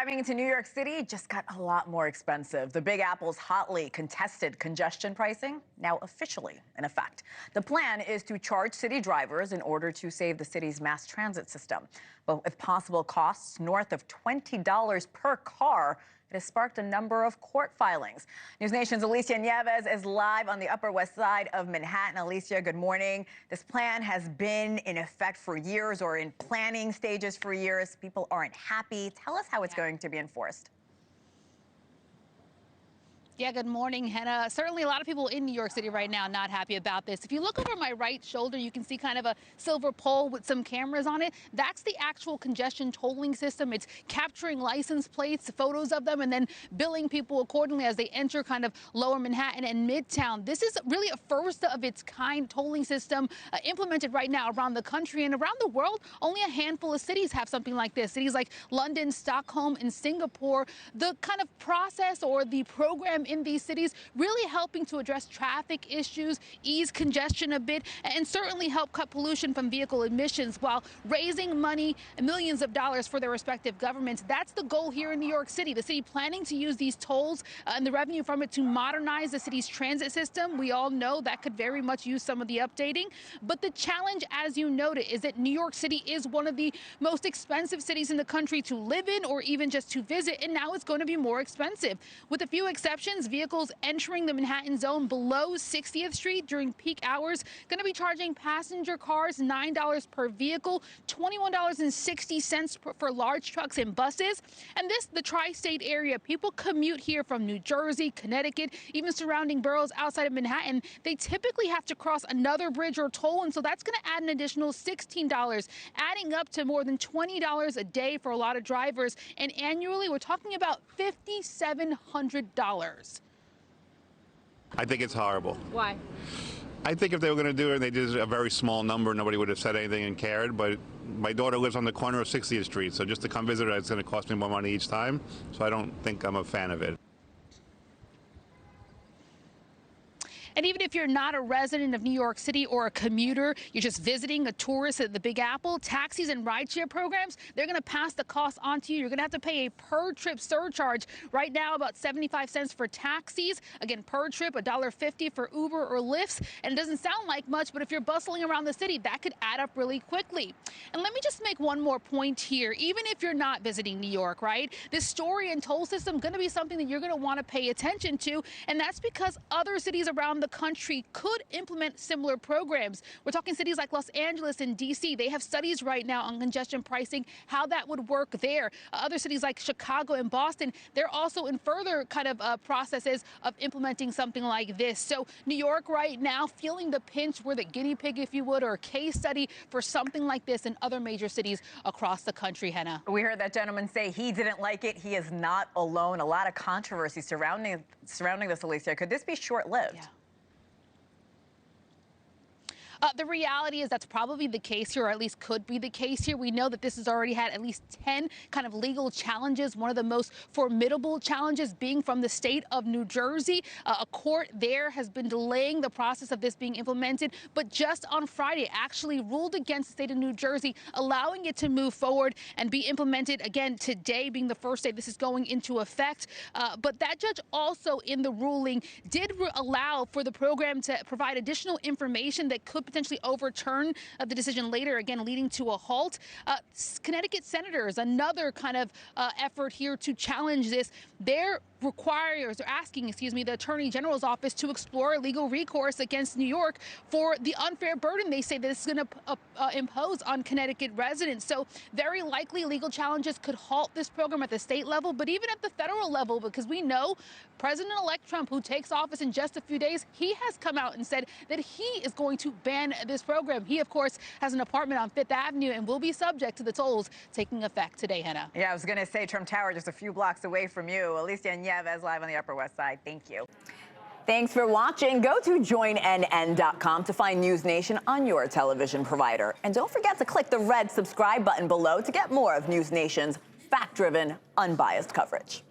Driving into New York City just got a lot more expensive. The Big Apple's hotly contested congestion pricing now officially in effect. The plan is to charge city drivers in order to save the city's mass transit system. But with possible costs north of $20 per car, it has sparked a number of court filings. NewsNation's Alicia Nieves is live on the Upper West Side of Manhattan. Alicia, good morning. This plan has been in effect for years, or in planning stages for years. People aren't happy. Tell us how it's going to be enforced. Yeah, good morning, Hena. Certainly a lot of people in New York City right now not happy about this. If you look over my right shoulder, you can see kind of a silver pole with some cameras on it. That's the actual congestion tolling system. It's capturing license plates, photos of them, and then billing people accordingly as they enter kind of lower Manhattan and Midtown. This is really a first of its kind tolling system implemented right now around the country and around the world. Only a handful of cities have something like this. Cities like London, Stockholm, and Singapore. The kind of process or the program in these cities really helping to address traffic issues, ease congestion a bit, and certainly help cut pollution from vehicle emissions while raising money, millions of dollars for their respective governments. That's the goal here in New York City. The city planning to use these tolls and the revenue from it to modernize the city's transit system. We all know that could very much use some of the updating. But the challenge, as you noted, is that New York City is one of the most expensive cities in the country to live in or even just to visit, and now it's going to be more expensive. With a few exceptions, vehicles entering the Manhattan zone below 60th Street during peak hours going to be charging passenger cars $9 per vehicle, $21.60 for large trucks and buses. And the tri-state area, people commute here from New Jersey, Connecticut, even surrounding boroughs outside of Manhattan. They typically have to cross another bridge or toll, and so that's going to add an additional $16, adding up to more than $20 a day for a lot of drivers. And annually, we're talking about $5,700. I think it's horrible. Why? I think if they were going to do it, they did a very small number, nobody would have said anything and cared. But my daughter lives on the corner of 60th Street, so just to come visit her, it's going to cost me more money each time. So I don't think I'm a fan of it. And even if you're not a resident of New York City or a commuter, you're just visiting, a tourist at the Big Apple, taxis and rideshare programs, they're going to pass the cost on to you. You're going to have to pay a per-trip surcharge. Right now, about 75 cents for taxis. Again, per trip, $1.50 for Uber or Lyft. And it doesn't sound like much, but if you're bustling around the city, that could add up really quickly. And let me just make one more point here. Even if you're not visiting New York, right, this story and toll system going to be something that you're going to want to pay attention to. And that's because other cities around the country could implement similar programs. We're talking cities like Los Angeles and DC. They have studies right now on congestion pricing, how that would work there. Other cities like Chicago and Boston, they're also in further kind of processes of implementing something like this. So New York right now feeling the pinch. We're the guinea pig, if you would, or a case study for something like this in other major cities across the country, Hena. We heard that gentleman say he didn't like it. He is not alone. A lot of controversy surrounding this, Alicia. Could this be short-lived? Yeah. The reality is that's probably the case here, or at least could be the case here. We know that this has already had at least 10 kind of legal challenges, one of the most formidable challenges being from the state of New Jersey. A court there has been delaying the process of this being implemented, but just on Friday actually ruled against the state of New Jersey, allowing it to move forward and be implemented again today being the first day this is going into effect. But that judge also in the ruling did allow for the program to provide additional information that could potentially overturn the decision later, again, leading to a halt. Connecticut senators, another kind of effort here to challenge this. They're asking, the Attorney General's office to explore legal recourse against New York for the unfair burden they say that it's going to impose on Connecticut residents. So very likely legal challenges could halt this program at the state level, but even at the federal level, because we know President-elect Trump, who takes office in just a few days, he has come out and said that he is going to ban this program. He, of course, has an apartment on Fifth Avenue and will be subject to the tolls taking effect today, Hena. Yeah, I was going to say Trump Tower just a few blocks away from you. Alicia Nieves live on the Upper West Side. Thank you. Thanks for watching. Go to joinnn.com to find NewsNation on your television provider. And don't forget to click the red subscribe button below to get more of NewsNation's fact-driven, unbiased coverage.